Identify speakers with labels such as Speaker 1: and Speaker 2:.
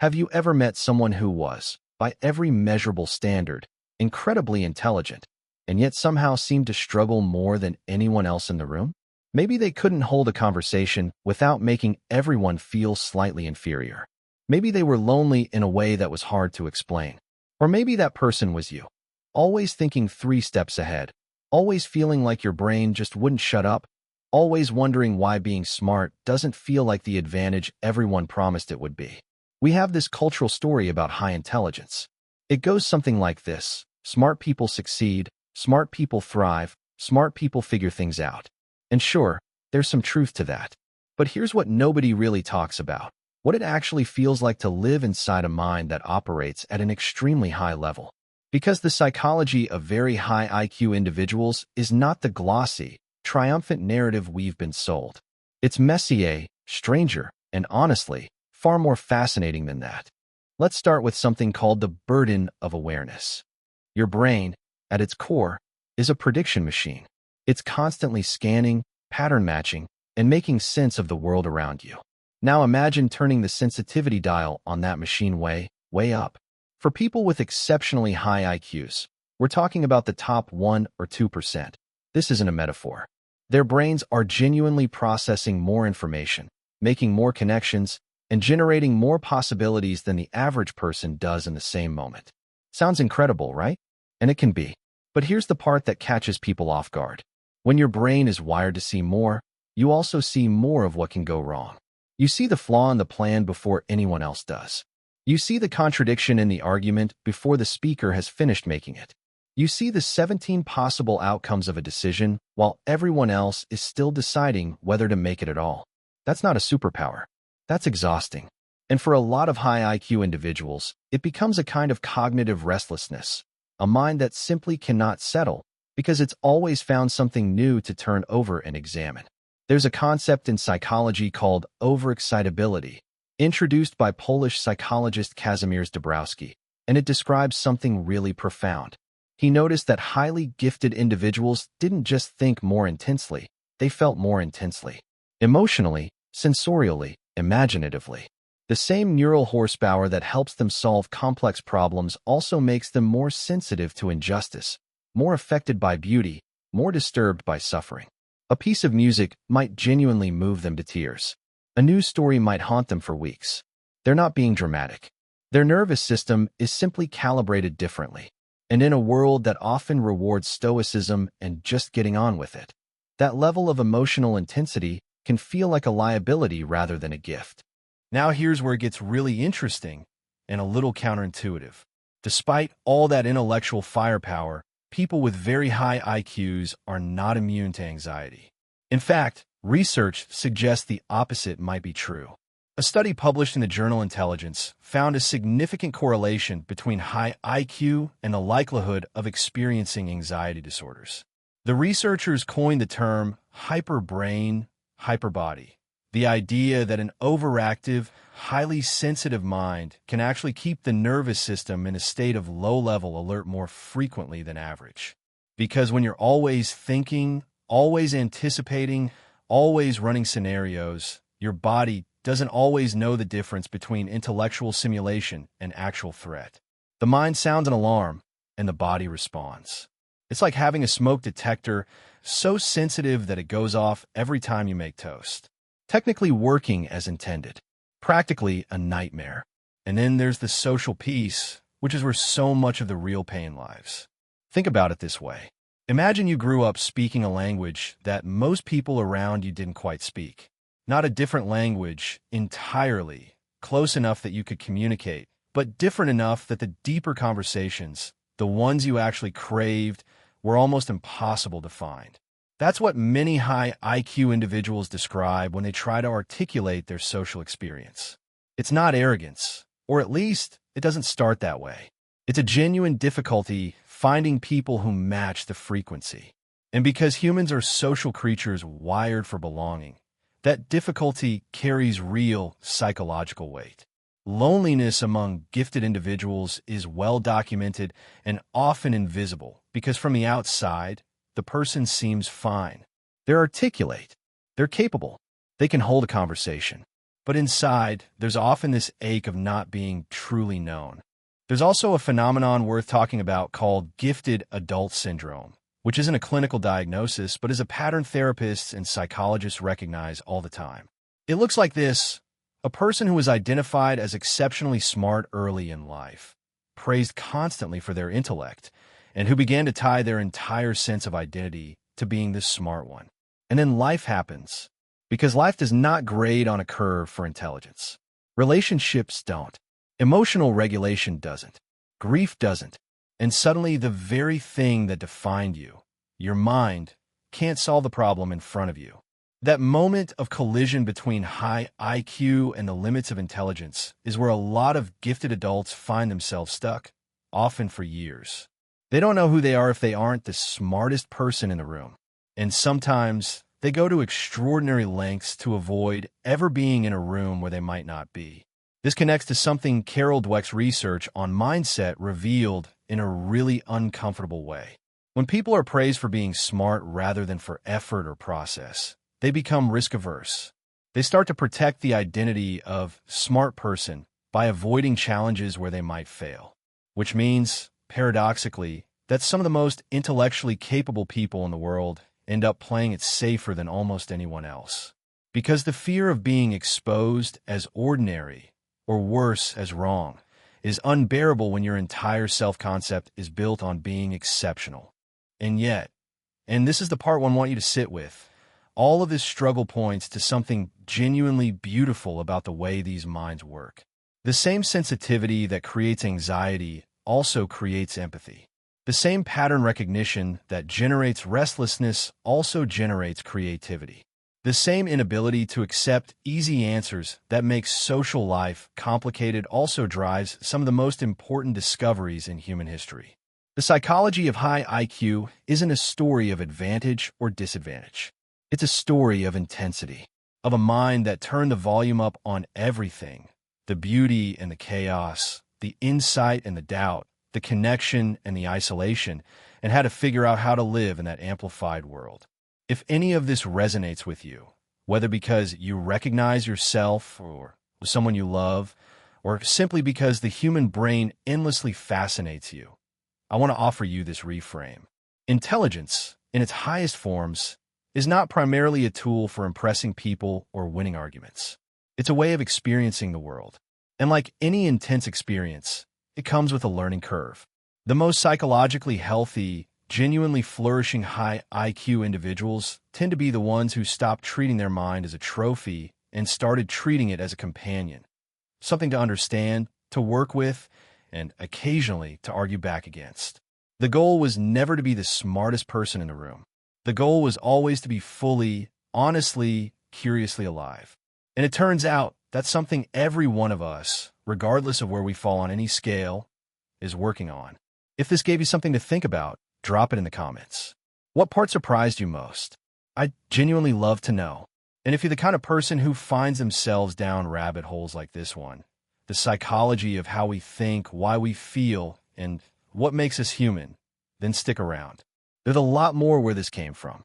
Speaker 1: Have you ever met someone who was, by every measurable standard, incredibly intelligent, and yet somehow seemed to struggle more than anyone else in the room? Maybe they couldn't hold a conversation without making everyone feel slightly inferior. Maybe they were lonely in a way that was hard to explain. Or maybe that person was you, always thinking 3 steps ahead, always feeling like your brain just wouldn't shut up, always wondering why being smart doesn't feel like the advantage everyone promised it would be. We have this cultural story about high intelligence. It goes something like this: smart people succeed, smart people thrive, smart people figure things out. And sure, there's some truth to that. But here's what nobody really talks about: what it actually feels like to live inside a mind that operates at an extremely high level. Because the psychology of very high IQ individuals is not the glossy, triumphant narrative we've been sold. It's messier, stranger, and honestly, far more fascinating than that. Let's start with something called the burden of awareness. Your brain, at its core, is a prediction machine. It's constantly scanning, pattern matching, and making sense of the world around you. Now imagine turning the sensitivity dial on that machine way up. For people with exceptionally high IQs, we're talking about the top 1 or 2%. This isn't a metaphor. Their brains are genuinely processing more information, making more connections, and generating more possibilities than the average person does in the same moment. Sounds incredible, right? And it can be. But here's the part that catches people off guard. When your brain is wired to see more, you also see more of what can go wrong. You see the flaw in the plan before anyone else does. You see the contradiction in the argument before the speaker has finished making it. You see the 17 possible outcomes of a decision while everyone else is still deciding whether to make it at all. That's not a superpower. That's exhausting. And for a lot of high IQ individuals, it becomes a kind of cognitive restlessness, a mind that simply cannot settle because it's always found something new to turn over and examine. There's a concept in psychology called overexcitability, introduced by Polish psychologist Kazimierz Dabrowski, and it describes something really profound. He noticed that highly gifted individuals didn't just think more intensely, they felt more intensely. Emotionally, sensorially, imaginatively. The same neural horsepower that helps them solve complex problems also makes them more sensitive to injustice, more affected by beauty, more disturbed by suffering. A piece of music might genuinely move them to tears. A news story might haunt them for weeks. They're not being dramatic. Their nervous system is simply calibrated differently. And in a world that often rewards stoicism and just getting on with it, that level of emotional intensity can feel like a liability rather than a gift. Now here's where it gets really interesting and a little counterintuitive. Despite all that intellectual firepower, people with very high IQs are not immune to anxiety. In fact, research suggests the opposite might be true. A study published in the journal Intelligence found a significant correlation between high IQ and the likelihood of experiencing anxiety disorders. The researchers coined the term hyperbrain, hyperbody, the idea that an overactive, highly sensitive mind can actually keep the nervous system in a state of low-level alert more frequently than average. Because when you're always thinking, always anticipating, always running scenarios, your body doesn't always know the difference between intellectual simulation and actual threat. The mind sounds an alarm, and the body responds. It's like having a smoke detector so sensitive that it goes off every time you make toast. Technically working as intended. Practically a nightmare. And then there's the social piece, which is where so much of the real pain lies. Think about it this way. Imagine you grew up speaking a language that most people around you didn't quite speak. Not a different language entirely, close enough that you could communicate, but different enough that the deeper conversations, the ones you actually craved, were almost impossible to find. That's what many high IQ individuals describe when they try to articulate their social experience. It's not arrogance, or at least it doesn't start that way. It's a genuine difficulty finding people who match the frequency. And because humans are social creatures wired for belonging, that difficulty carries real psychological weight. Loneliness among gifted individuals is well documented and often invisible because from the outside, the person seems fine. They're articulate. They're capable. They can hold a conversation. but inside, there's often this ache of not being truly known. There's also a phenomenon worth talking about called gifted adult syndrome, which isn't a clinical diagnosis, but is a pattern therapists and psychologists recognize all the time. It looks like this: a person who was identified as exceptionally smart early in life, praised constantly for their intellect, and who began to tie their entire sense of identity to being this smart one. And then life happens, because life does not grade on a curve for intelligence. Relationships don't. Emotional regulation doesn't. Grief doesn't. And suddenly the very thing that defined you, your mind, can't solve the problem in front of you. That moment of collision between high IQ and the limits of intelligence is where a lot of gifted adults find themselves stuck, often for years. They don't know who they are if they aren't the smartest person in the room. And sometimes they go to extraordinary lengths to avoid ever being in a room where they might not be. This connects to something Carol Dweck's research on mindset revealed in a really uncomfortable way. When people are praised for being smart rather than for effort or process, they become risk-averse. They start to protect the identity of smart person by avoiding challenges where they might fail, which means, paradoxically, that some of the most intellectually capable people in the world end up playing it safer than almost anyone else. Because the fear of being exposed as ordinary, or worse, as wrong, is unbearable when your entire self-concept is built on being exceptional. And yet, and this is the part one want you to sit with, all of this struggle points to something genuinely beautiful about the way these minds work. The same sensitivity that creates anxiety also creates empathy. The same pattern recognition that generates restlessness also generates creativity. The same inability to accept easy answers that makes social life complicated also drives some of the most important discoveries in human history. The psychology of high IQ isn't a story of advantage or disadvantage. It's a story of intensity, of a mind that turned the volume up on everything: the beauty and the chaos, the insight and the doubt, the connection and the isolation, and how to figure out how to live in that amplified world. If any of this resonates with you, whether because you recognize yourself or someone you love, or simply because the human brain endlessly fascinates you, I want to offer you this reframe. Intelligence, in its highest forms, is not primarily a tool for impressing people or winning arguments. It's a way of experiencing the world. And like any intense experience, it comes with a learning curve. The most psychologically healthy, genuinely flourishing high IQ individuals tend to be the ones who stopped treating their mind as a trophy and started treating it as a companion, something to understand, to work with, and occasionally to argue back against. The goal was never to be the smartest person in the room. The goal was always to be fully, honestly, curiously alive. And it turns out that's something every one of us, regardless of where we fall on any scale, is working on. If this gave you something to think about, drop it in the comments. What part surprised you most? I'd genuinely love to know. And if you're the kind of person who finds themselves down rabbit holes like this one, the psychology of how we think, why we feel, and what makes us human, then stick around. There's a lot more where this came from.